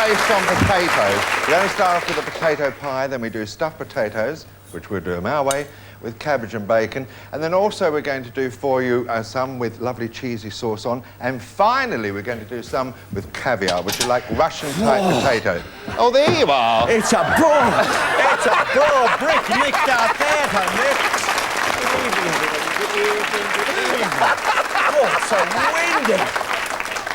based on potatoes. We only start off with a potato pie, then we do stuffed potatoes, which we'll do them our way, with cabbage and bacon. And then also we're going to do for you some with lovely cheesy sauce on. And finally, we're going to do some with caviar, which are like Russian-type potatoes. Oh, there you are. It's a broad. It's a broad brick nicked out there, Nick. Oh, it's so windy.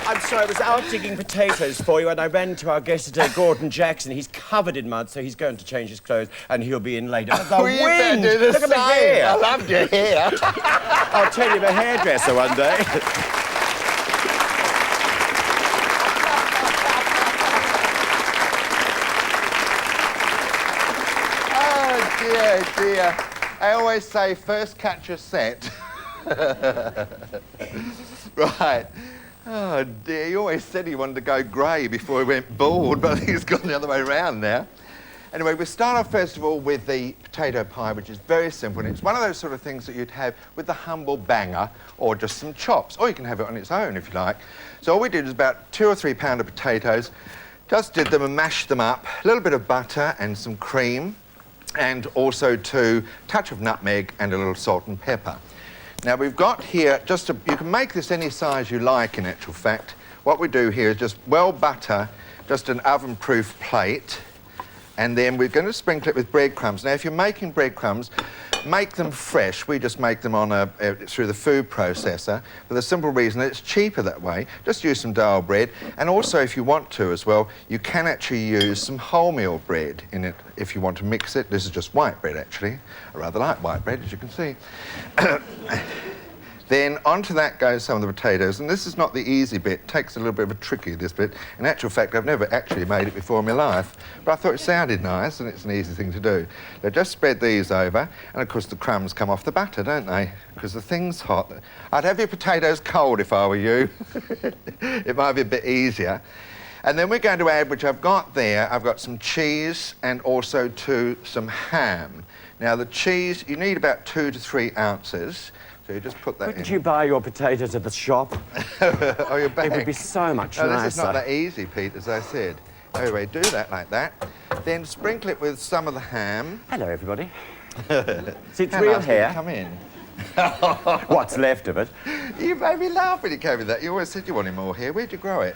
I'm sorry, I was out digging potatoes for you and I ran into our guest today, Gordon Jackson. He's covered in mud, so he's going to change his clothes and he'll be in later. The wind! Look at my hair! I loved your hair. I'll tell you, I'm a hairdresser one day. Oh, dear, dear. I always say, first catch a set. Right. Oh, dear, he always said he wanted to go grey before he went bald, but I think it's gone the other way around now. Anyway, we'll start off, first of all, with the potato pie, which is very simple, and it's one of those sort of things that you'd have with the humble banger or just some chops, or you can have it on its own, if you like. So all we did is about 2 or 3 pounds of potatoes, just did them and mashed them up, a little bit of butter and some cream, and also a touch of nutmeg and a little salt and pepper. Now, we've got here you can make this any size you like, in actual fact. What we do here is just well butter just an oven-proof plate, and then we're going to sprinkle it with breadcrumbs. Now, if you're making breadcrumbs, make them fresh. We just make them on through the food processor for the simple reason that it's cheaper that way. Just use some dal bread, and also, if you want to as well, you can actually use some wholemeal bread in it if you want to mix it. This is just white bread, actually. I rather like white bread, as you can see. Then onto that goes some of the potatoes, and this is not the easy bit. It takes a little bit of a tricky, this bit. In actual fact, I've never actually made it before in my life, but I thought it sounded nice, and it's an easy thing to do. Now, just spread these over, and of course the crumbs come off the butter, don't they? Because the thing's hot. I'd have your potatoes cold if I were you. It might be a bit easier. And then we're going to add, which I've got there, I've got some cheese and also some ham. Now, the cheese, you need about 2 to 3 ounces. So you just put that in. Wouldn't you buy your potatoes at the shop? Oh, you're back. It would be so much nicer. This is not that easy, Pete, as I said. Anyway, do that like that. Then sprinkle it with some of the ham. Hello, everybody. Is it real hair? Come in. What's left of it? You made me laugh when you came with that. You always said you wanted more hair. Where'd you grow it?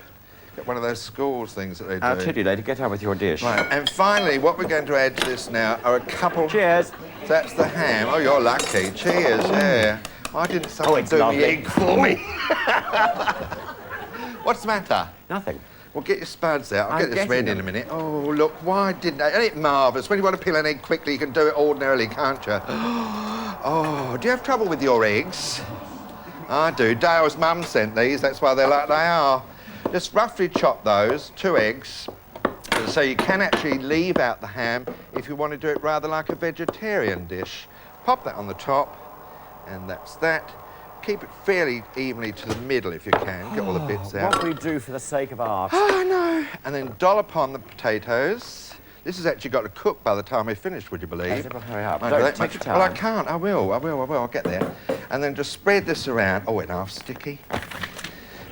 Got one of those schools things that they do. I'll tell you later. Get on with your dish. Right, and finally, what we're going to add to this now are a couple... Cheers. That's the ham. Oh, you're lucky. Cheers, yeah. Why didn't someone do the egg for me? What's the matter? Nothing. Well, get your spuds out. I'll get this ready in a minute. Oh, look, why didn't I? Isn't it marvellous? When you want to peel an egg quickly, you can do it ordinarily, can't you? Oh, do you have trouble with your eggs? I do. Dale's mum sent these. That's why they're like they are. Just roughly chop those, 2 eggs. So you can actually leave out the ham if you want to do it rather like a vegetarian dish. Pop that on the top. And that's that. Keep it fairly evenly to the middle if you can. Get all the bits out. What we do for the sake of art. Oh, no. And then dollop on the potatoes. This has actually got to cook by the time we're finished, would you believe? Well, hurry up. Don't take your time. Well, I can't. I will. I'll get there. And then just spread this around. Oh, it's half sticky.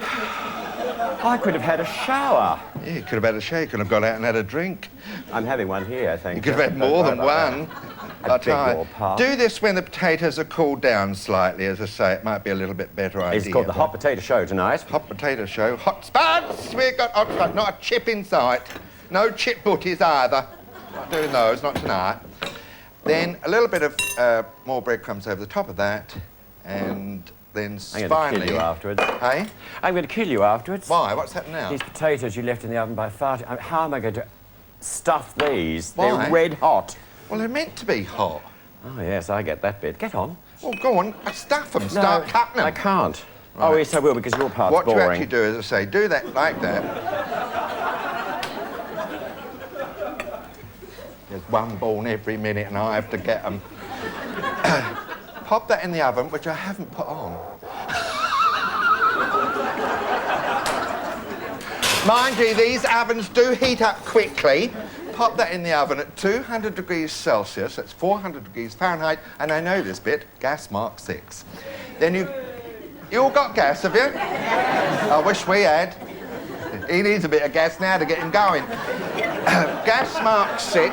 I could have had a shower. Yeah, you could have had a shower. You could have gone out and had a drink. I'm having one here, I think. You could have had more than one. I beg your pardon. Do this when the potatoes are cooled down slightly, as I say. It might be a little bit better idea. It's called the Hot Potato Show tonight. Hot Potato Show. Hot spuds! We've got hot spuds. Not a chip in sight. No chip butties either. Not doing those, not tonight. Then a little bit of more breadcrumbs over the top of that, and then I'm finally... going to kill you afterwards. Hey? I'm going to kill you afterwards. Why? What's happened now? These potatoes you left in the oven by far... How am I going to stuff these? Why? They're red hot. Well, they're meant to be hot. Oh, yes, I get that bit. Get on. Well, go on. Stuff them. Start cutting them. I can't. Right. Oh, yes, I will, because your part's boring. What you actually do, as I say, do that like that. There's one born every minute, and I have to get them. Pop that in the oven, which I haven't put on. Mind you, these ovens do heat up quickly. Pop that in the oven at 200 degrees Celsius, that's 400 degrees Fahrenheit, and I know this bit, gas mark 6. Then you all got gas, have you? I wish we had. He needs a bit of gas now to get him going. Gas mark 6.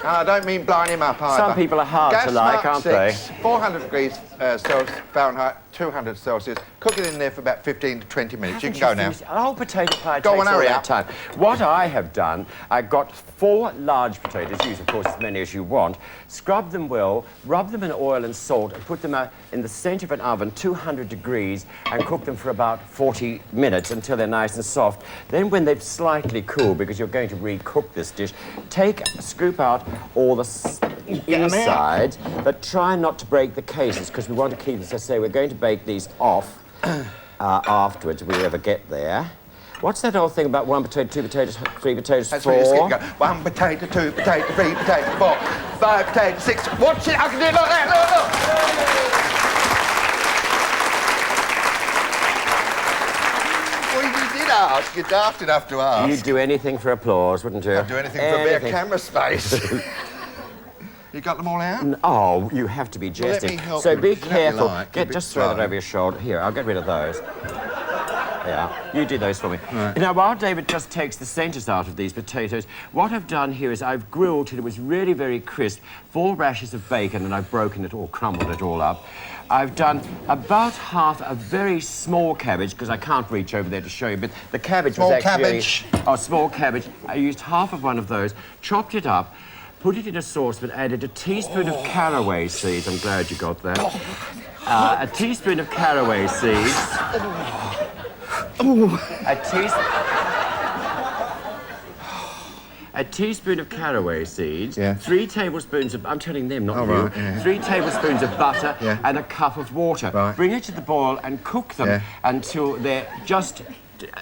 I don't mean blowing him up either. Some people are hard to like, aren't they? 400 degrees Fahrenheit, 200 Celsius. Cook it in there for about 15 to 20 minutes. You can go now. Oh, potato pie Go takes on, all hurry that up. time. What I have done, I got 4 large potatoes, use, of course, as many as you want, scrub them well, rub them in oil and salt, and put them in the centre of an oven, 200 degrees, and cook them for about 40 minutes until they're nice and soft. Then when they've slightly cooled, because you're going to recook this dish, scoop out all the inside, but try not to break the cases, because we want to keep, as I say, we're going to bake these off afterwards, if we ever get there. What's that old thing about 1 potato, 2 potatoes, 3 potatoes, That's 4? where you're skipping. 1 potato, 2 potato, 3 potato, 4, 5 potato, 6. Watch it, I can do it like that, look, look. Well, you did ask. You're daft enough to ask. You'd do anything for applause, wouldn't you? I'd do anything for a bit of camera space. You got them all out? Oh, you have to be jesting. Let me help so you. be You know what you careful. like. Just throw that over your shoulder. Here, I'll get rid of those. Yeah, you do those for me. Right. Now, while David just takes the centres out of these potatoes, what I've done here is I've grilled till it was really very crisp, 4 rashers of bacon, and I've broken it all, crumbled it all up. I've done about half a very small cabbage, because I can't reach over there to show you, but the cabbage was actually... small cabbage. I used half of one of those, chopped it up, put it in a saucepan, added a teaspoon of caraway seeds. I'm glad you got that. A teaspoon of caraway seeds. A teaspoon of caraway seeds. Yeah. 3 tablespoons of... I'm telling them, not you. Right, yeah. 3 tablespoons of butter and a cup of water. Right. Bring it to the boil and cook them until they're just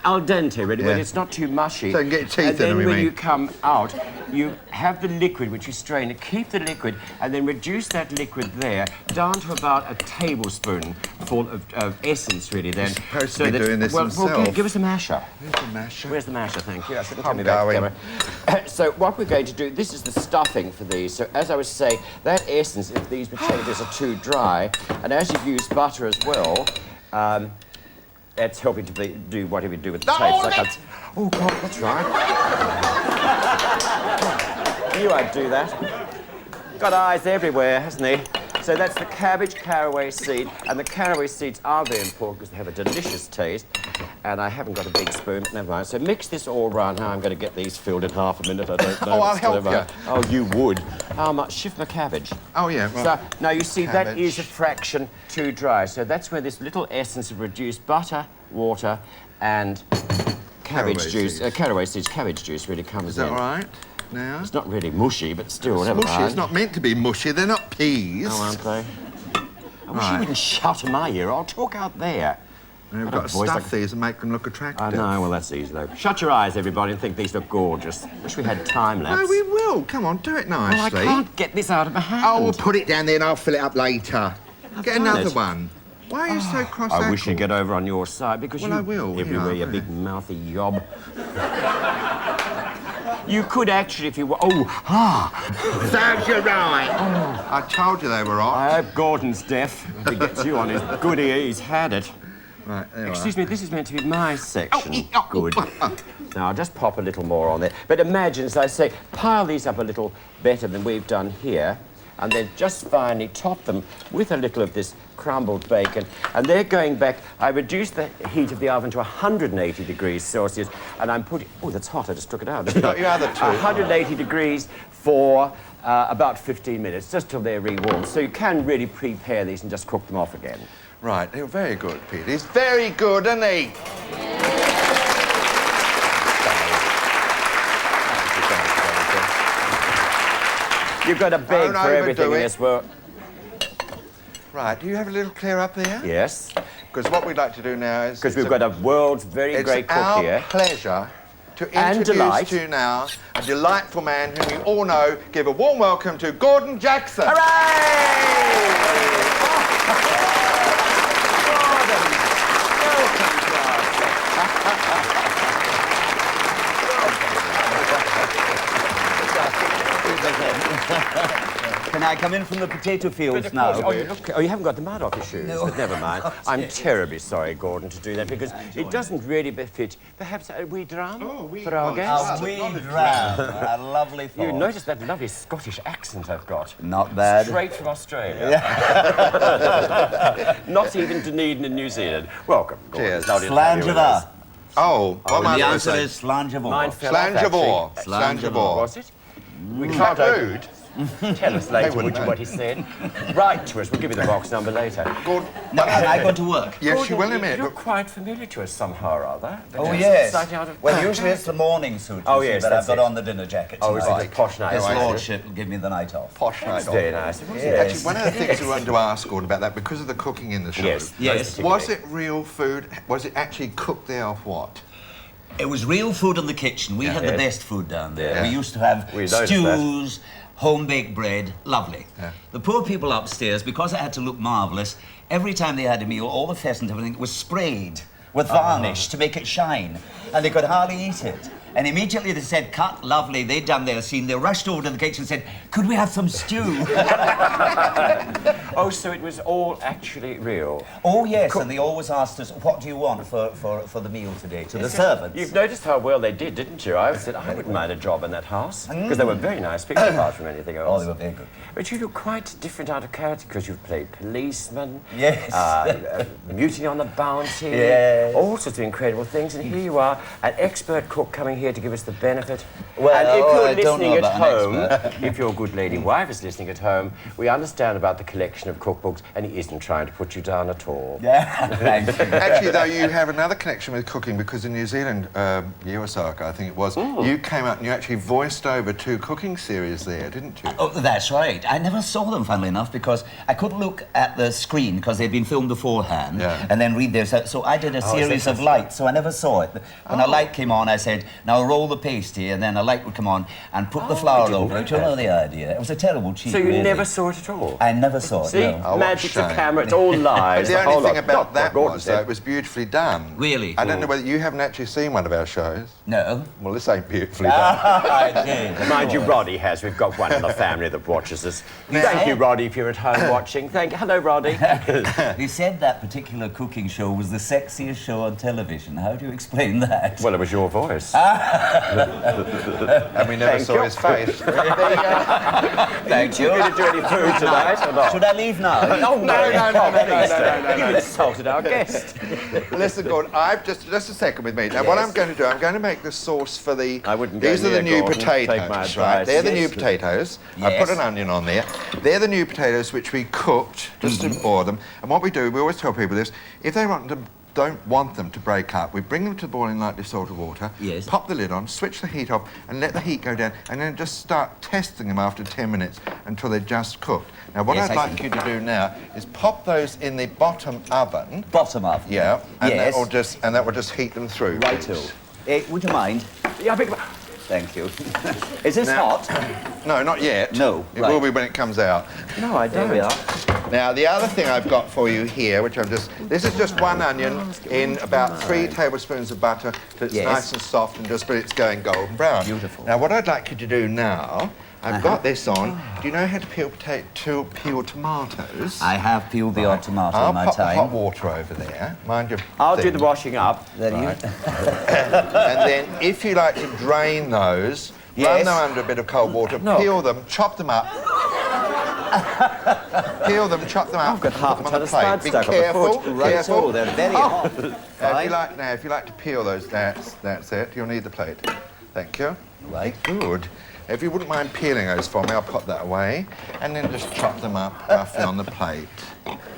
al dente, really, when it's not too mushy. So you can get your teeth in and then them, you when mean? you come out, you have the liquid, which you strain it, keep the liquid, and then reduce that liquid there down to about a tablespoon full of essence, really, then. You're supposed to be doing this himself. Well, give us a masher. Where's the masher? Where's the masher? Thank you. I shouldn't I'm tell me about the going. camera. So what we're going to do, this is the stuffing for these. So as I was saying, that essence, if these potatoes are too dry, and as you've used butter as well, that's helping to do whatever you do with the potatoes. Oh, God, that's right. You won't do that. Got eyes everywhere, hasn't he? So that's the cabbage, caraway seed, and the caraway seeds are very important because they have a delicious taste. And I haven't got a big spoon, but never mind. So mix this all round. How I'm going to get these filled in half a minute, I don't know. Oh, I'll help you. Oh, you would. How much? Shift my cabbage. Oh, yeah, right. So, now, you see, that Cabbage. is a fraction too dry. So that's where this little essence of reduced butter, water, and cabbage juice, caraway seeds, cabbage juice really comes in. Is that all right now? It's not really mushy, but still, It's never mushy. mind. It's not meant to be mushy. They're not peas. Oh, aren't they? I wish you wouldn't shout in my ear. I'll talk out there. We've got to stuff these and make them look attractive. I know, well, that's easy, though. Shut your eyes, everybody, and think these look gorgeous. Wish we had time-lapse. No, we will. Come on, do it nicely. Well, I can't get this out of my hand. Oh, we'll put it down there and I'll fill it up later. Get another one. Why are you so cross? I wish you'd get over on your side, because Well, I will. everywhere, Yeah, you big mouthy yob. You could actually, if you were... Serves you right. Oh, I told you they were off. I hope Gordon's deaf. If he gets you on his goody, he's had it. Right, there Excuse me, this is meant to be my section. Oh, Good. Now, I'll just pop a little more on there. But imagine, as I say, pile these up a little better than we've done here, and then just finally top them with a little of this crumbled bacon. And they're going back. I reduced the heat of the oven to 180 degrees Celsius, and I'm putting... Oh, that's hot. I just took it out. You got your other two. 180 degrees for about 15 minutes, just till they're re-warmed. So you can really prepare these and just cook them off again. Right, you're very good, Pete. He's very good, isn't he? You've got to beg Don't for everything overdo in it. this world. Right, do you have a little clear up there? Yes. Because what we'd like to do now is... Because we've got a world's very great cook here. It's our pleasure to And introduce delight. to you now a delightful man whom you all know. Give a warm welcome to Gordon Jackson. Hooray! Can I come in from the potato But fields of now? course, you haven't got the mud off your shoes, but never mind. I'm terribly sorry, Gordon, to do that, because it doesn't really befit, perhaps, a wee drum for our guests. A wee dram. A lovely thought. You notice that lovely Scottish accent I've got. Not bad. Straight from Australia. Not even Dunedin in New Zealand. Welcome, Gordon. Cheers. It's lovely to have you with us. Slangevor. Oh, what am I The gonna answer say? is Slangevor. Mine fell off, Slangevor. actually. Slangevor. Was it? We Is can't that open. rude? Tell us later wouldn't know. what he said. Write to us. We'll give you the box number later. Gordon, Now, can I go to work? yes, you will Gordon, admit. You're quite familiar to us somehow or other. Oh, Just yes. slightly out of- Well, usually it's the morning suit, Oh, you see, yes, but that's I've got it. on the dinner jacket Oh, is tonight. it a posh night? His Oh, I see. lordship will give me the night off. Posh night. Very nice. It was, Yes. Actually, one of the things we wanted to ask Gordon about that, because of the cooking in the show. Yes. Yes. Was it real food? Was it actually cooked there off what? It was real food in the kitchen. We had the Yes. best food down there. Yeah. We used to have We noticed stews, home-baked bread, lovely. Yeah. The poor people upstairs, because it had to look marvellous, every time they had a meal, all the pheasant, everything was sprayed with varnish to make it shine, and they could hardly eat it. And immediately they said, cut, lovely, they'd done their scene, they rushed over to the kitchen and said, could we have some stew? Oh, so it was all actually real. Oh, yes, and they always asked us, what do you want for the meal today, to the servants? You've noticed how well they did, didn't you? I said I wouldn't mind a job in that house, because they were very nice people apart from anything else. Oh, they were very good. But you look quite different out of character, because you've played policeman, Yes. Mutiny on the Bounty, Yes. all sorts of incredible things, and here you are, an expert cook coming here to give us the benefit. Well, and if I you're don't know listening at about an home, if your good lady wife is listening at home, we understand about the collection of cookbooks, and he isn't trying to put you down at all. Yeah, thank you. Actually, though, you have another connection with cooking, because in New Zealand, a year or so ago, I think it was, you came out and you actually voiced over 2 cooking series there, didn't you? Oh, that's right. I never saw them, funnily enough, because I couldn't look at the screen because they'd been filmed beforehand and then read their... So I did a series of lights, so I never saw it. When a light came on, I said, now roll the pasty, and then a light would come on and put the flour over it. You know the idea. It was a terrible cheat, So you really. never saw it at all? I never saw it, See, no. Oh, what a magic's a shame. camera, it's all lies. The whole only thing lot. about Not that what Gordon was, said. though, it was beautifully done. Really? I don't know whether you haven't actually seen one of our shows. No. Well, this ain't beautifully done. I did. Mind you, Roddy has. We've got one in the family that watches us. Thank you, Roddy, if you're at home watching. Thank you. Hello, Roddy. They said that particular cooking show was the sexiest show on television. How do you explain that? Well, it was your voice. And we never Thank saw you. his face. Thank you. Going to do any food tonight or not? Should I leave now? Oh, no, no. You insulted our guest. Listen, Gordon, I've just a second with me. Now, what I'm going to do, I'm going to make the sauce for the... I wouldn't go These are the near new Gordon. potatoes, Take my right? advice. They're the new Yes. potatoes. I Yes. put an onion on there. They're the new potatoes which we cooked just to boil them. And what we do, we always tell people this, if they don't want them to break up, we bring them to the boiling lightly salted water, Yes. pop the lid on, switch the heat off, and let the heat go down, and then just start testing them after 10 minutes until they're just cooked. Now, what Yes, I'd I like see. you to do now is pop those in the bottom oven. Bottom up. Yeah, and Yes. that will just heat them through. Righto. Would you mind? Yeah, big... Thank you. Is this Now- hot? No, not yet. No, It right. will be when it comes out. No, I There don't. we are. Now, the other thing I've got for you here, which this is just 1 onion in about 3 tablespoons of butter till it's Yes. nice and soft and but it's going golden brown. Beautiful. Now, what I'd like you to do now, I've got this on. Do you know how to peel tomatoes? I have peeled the odd tomato I'll in my pop the hot time. water over there. Mind your I'll do thing. the washing up. Then you... And then, if you like to drain those, run Yes. them under a bit of cold water, No. peel them, chop them up. Peel them, chop them up. I've got half a put ton them of on spud the stuck plate. Be on the careful, foot. Right, careful. so they're very hot. If you like to peel those, that's it. You'll need the plate. Thank you. Right. Good. If you wouldn't mind peeling those for me, I'll put that away. And then just chop them up roughly on the plate.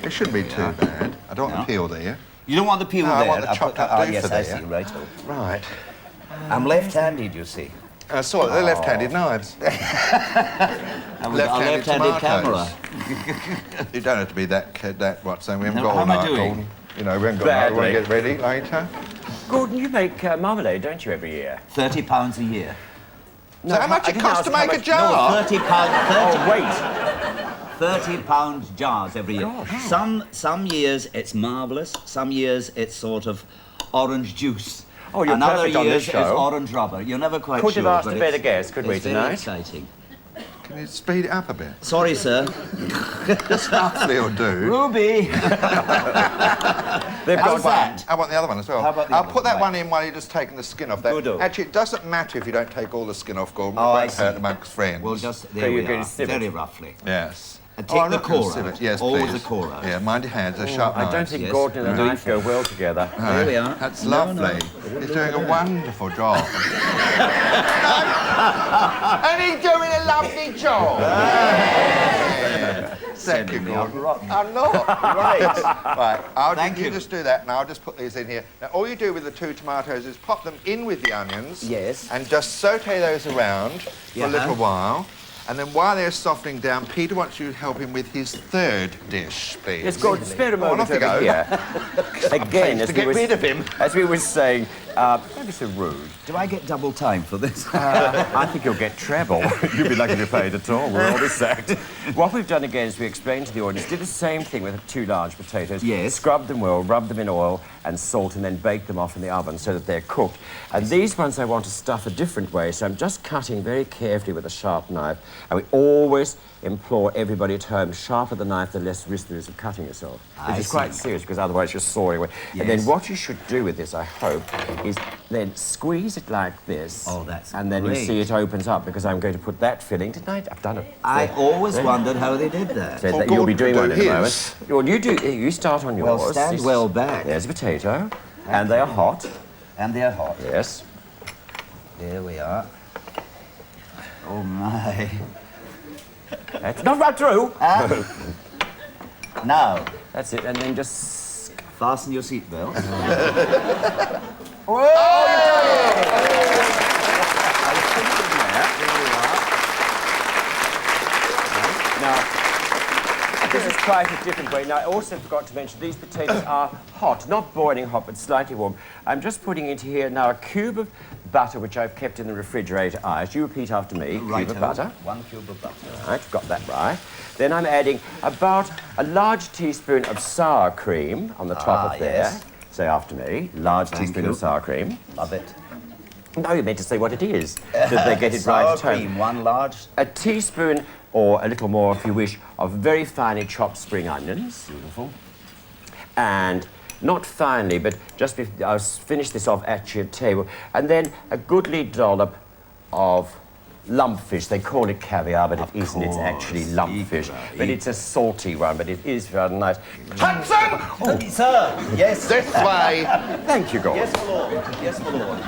It shouldn't be too bad. I don't want the peel there. You don't want the peel No, I there? want the I'll chopped put- up yes, leaf I there. see, righto. Right. I'm left-handed, you see. I saw it. They're left-handed knives. And we've got a Left-handed left-handed camera. You don't have to be that saying we haven't No, got how all am I night, doing? Gordon. You know, we haven't got all night. We want to Badly. get ready later. Gordon, you make marmalade, don't you, every year? £30 a year. So how much I it didn't costs ask to how make a much- jar? £30, Oh, wait. £30 jars every year. Some years it's marvellous. Some years it's sort of orange juice. Oh, you're and other perfect on this years it's show. orange rubber. You're never quite Could sure. have asked but a better it's- guess, could we, it's very tonight? exciting. Can you speed it up a bit? Sorry, sir. Just roughly will do. Ruby! They've How's got that? I want the other one as well. How about the I'll other put that one? one in while you're just taking the skin off. That. Good-o. Actually, it doesn't matter if you don't take all the skin off, Gordon. Oh, It I won't see. hurt amongst friends. Well, just So there you're we going are. to sieve it? Very roughly. Yes. And take I'm the not gonna core sieve out. it. Yes, Always please. the core out. Yeah, mind your hands. They're sharp I don't knives. think Yes. Gordon and a knife go well together. There we are. That's No, lovely. no. He's doing a wonderful job. And he's doing a lovely job. Thank you, Gordon. I'm not. Right. Thank you you. just do that, and I'll just put these in here. Now, all you do with the 2 tomatoes is pop them in with the onions. Yes. And just saute those around for a little while. And then while they're softening down, Peter wants you to help him with his 3rd dish, please. Yes, Gordon, spare a moment off you over go. here. Again, To get rid of him. as we were saying, don't be so rude. Do I get double time for this? I think you'll get treble. You'll be lucky if you paid at all. We're all sacked. What we've done again is we explained to the audience, did the same thing with 2 large potatoes. Yes. Scrub them well, rub them in oil and salt, and then bake them off in the oven so that they're cooked. And these ones I want to stuff a different way, so I'm just cutting very carefully with a sharp knife. And we always implore everybody at home, sharper the knife, the less risk there is of cutting yourself. Which is quite serious, because otherwise you're sawing away. Yes. And then what you should do with this, I hope, is then squeeze it like this. Oh, that's And then great. you see it opens up, because I'm going to put that filling. Didn't I? I've done it. I always Then- wondered how they did that. So Well, that you'll be Gordon doing can one do in a moment. his. Well, you start on yours. Well, stand This- well back. There's a potato. And they are hot. And they're hot. Yes. There we are. Oh, my. That's not right through. Now, That's it. And then just... fasten your seatbelt. Now, this is quite a different way. Now, I also forgot to mention these potatoes are hot, not boiling hot, but slightly warm. I'm just putting into here now a cube of butter, which I've kept in the refrigerator iced. You repeat after me. Cube of butter. 1 cube of butter. Right, got that right. Then I'm adding about a large teaspoon of sour cream on the top of there. Yes. Say after me. Large teaspoon you. of sour cream. Love it. No, you meant to say what it is, so that they get it right Sour at home. cream, 1 large. A teaspoon, or a little more if you wish, of very finely chopped spring onions. Beautiful. And not finely, but just I'll finish this off at your table. And then a goodly dollop of lumpfish. They call it caviar, but it isn't. It's actually lumpfish. But it's a salty one, but it is rather nice. Hudson! Oh, sir! Yes. This way. Thank you, Gordon. Yes, my lord. Yes, my lord.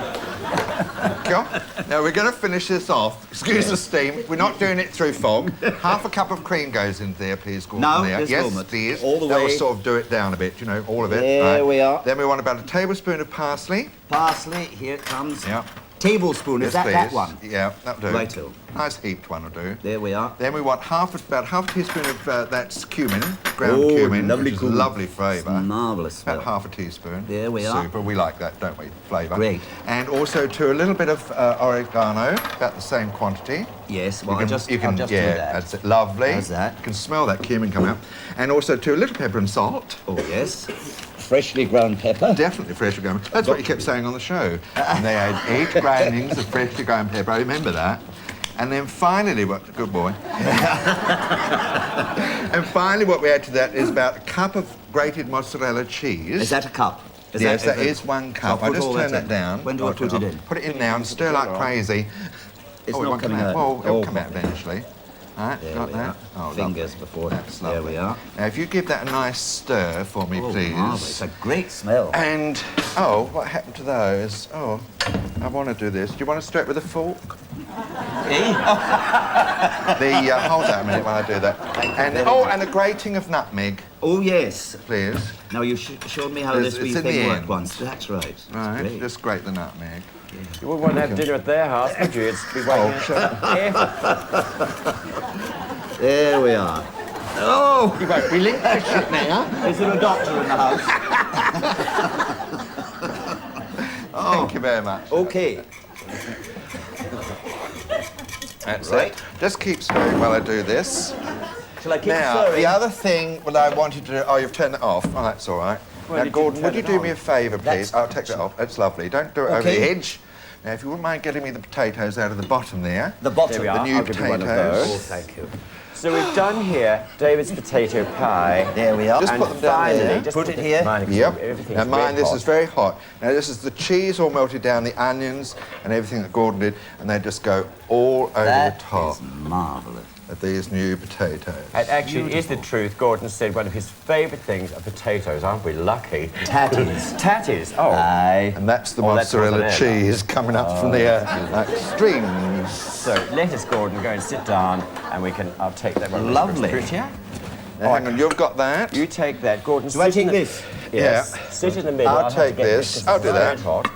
Go. Now, we're going to finish this off. Excuse the steam. We're not doing it through fog. Half a cup of cream goes in there, please, Gordon. No, there. this Yes, moment. please. All the That will way. sort of do it down a bit, you know, all of it. There we are. Then we want about a tablespoon of parsley. Parsley, here it comes. Yeah. Tablespoon, is Yes, that please. one? Yeah, that'll do. Righto. Nice heaped one will do. There we are. Then we want about half a teaspoon of that's cumin, ground Oh, cumin, lovely which is a cumin. lovely flavour. Marvellous smell. About half a teaspoon. There we are. Super. We like that, don't we? Flavour. Great. And also to a little bit of oregano, about the same quantity. Yes, well, You I'll just do yeah, that. that's it. Lovely. How's that? You can smell that cumin come out. And also to a little pepper and salt. Oh, yes. Freshly ground pepper. Definitely freshly ground. That's what you kept saying on the show. And they had 8 grindings of freshly ground pepper. I remember that. And then finally, good boy. And finally, what we add to that is about a cup of grated mozzarella cheese. Is that a cup? Yes, that is 1 cup. So I put just all turn that that in. down. When do I put it in? Put it in now and stir like crazy. It's it not won't come coming out. Well, it'll Oh, come out eventually. All right, There got we that? are. Oh, Fingers lovely. before. That's There lovely. we are. Now, if you give that a nice stir for me, Oh, please. marvellous. It's a great smell. And, what happened to those? Oh, I want to do this. Do you want to stir it with a fork? Eh? Hold on a minute while I do that. And, and a grating of nutmeg, Oh, yes. please. Now, you showed me how It's- this wee it's in thing the worked end. once. That's right. That's Right, great. just grate the nutmeg. You wouldn't want to have dinner at their house, would you? It's be waiting. There we are. Oh, you won't relinquish it now. Is there a doctor in the house? Thank you very much. Okay. That's Right. it. Just keep stirring while I do this. Shall I keep Now, stirring? the other thing that I wanted to do... Oh, you've turned it off. Oh, that's all right. Well, now, did you Gordon, turn would you it do on? me a favour, please? That's- I'll take that off. That's lovely. Don't do it over Okay. the edge. Now, if you wouldn't mind getting me the potatoes out of the bottom there. The bottom. There we are. The new I'll give you one of potatoes. those. Oh, thank you. So we've done here David's potato pie. There we are. Just And put them down finally, there. just Put it here. Yep. Everything's Now mine, red this hot. is very hot. Now this is the cheese all melted down, the onions and everything that Gordon did, and they just go all over That the top is marvellous. of these new potatoes. And actually, it is the truth. Gordon said one of his favourite things are potatoes. Aren't we lucky? Tatties. Tatties. Oh. Aye. And that's the Oh, that's mozzarella mozzarella. cheese coming up from there like strings. So let us, Gordon, go and sit down, and I'll take that one. Lovely. Prettier. Now, hang on, you've got that. You take that, Gordon. Do I sit in take the- this? Yes. Yeah. Sit in the middle. I'll have to take get this. 'cause I'll it's do very that. hot.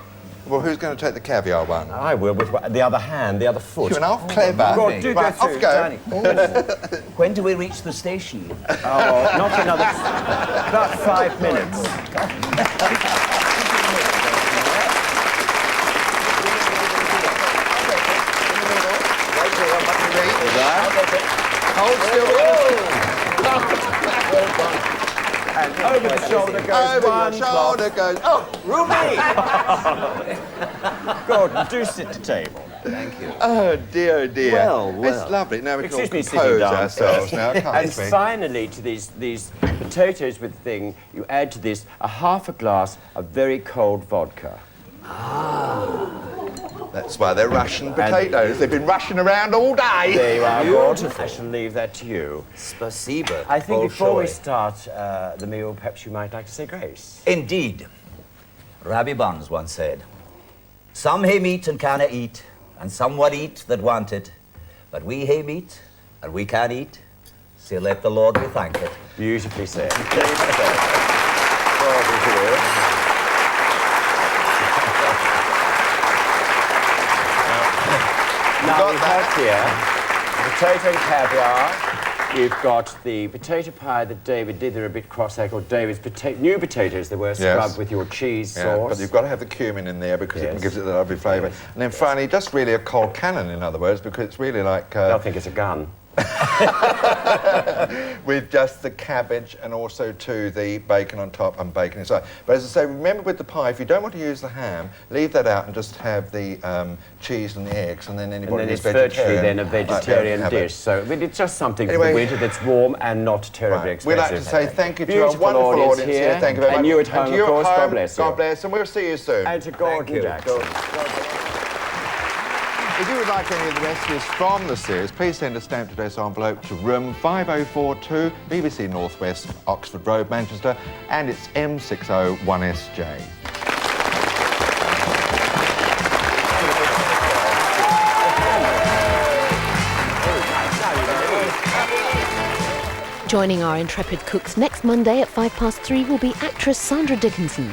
Well, who's going to take the caviar one? I will with the other hand, the other foot. You know, clever. Gordon, do Right, go off through. go. Danny. When do we reach the station? Oh, not for another... about 5 minutes. Hold still. And over the shoulder goes Over one your shoulder goes. Oh, cloth. Gordon, do sit to table. Thank you. oh dear, oh dear. Well. It's lovely. Now we can all Excuse me, sitting compose down. ourselves now, can't And we? finally, to these potatoes with thing, you add to this a half a glass of very cold vodka. That's why they're Russian potatoes. They've been rushing around all day. There you are, Gordon. I shall leave that to you. Spasiba. I think before we Bolshoi. start the meal, perhaps you might like to say grace. Indeed. Rabbi Barnes once said, "Some hae meat and canna eat, and some what eat that want it. But we hae meat, and we can eat, so let the Lord be thanked." Beautifully said. Beautifully said. Gordon, dear. Now we have here potato and caviar. You've got the potato pie that David did. They're a bit cross-eyed, called David's new potatoes. They were scrubbed with your cheese Yeah, sauce. but you've got to have the cumin in there because Yes. it gives it the lovely flavour. Yes. And then finally, just really a cold cannon, in other words, because it's really like They'll think it's a gun. with just the cabbage and also too the bacon on top and bacon inside. But as I say, remember with the pie, if you don't want to use the ham, leave that out and just have the cheese and the eggs, and then And anybody then who's it's virtually vegetarian then a might be able to vegetarian have it. dish. So I mean, it's just something for Anyway. the winter that's warm and not terribly Right. We'd expensive. like to say thank you to Beautiful our wonderful audience audience here. Thank you very and much. you at home, and you of course, at home, God bless you. God bless, and we'll see you soon. And to Gordon you. Jackson. If you would like any of the recipes from the series, please send a stamp today's envelope to room 5042, BBC North West, Oxford Road, Manchester, and it's M601SJ. Joining our intrepid cooks next Monday at 3:05 will be actress Sandra Dickinson.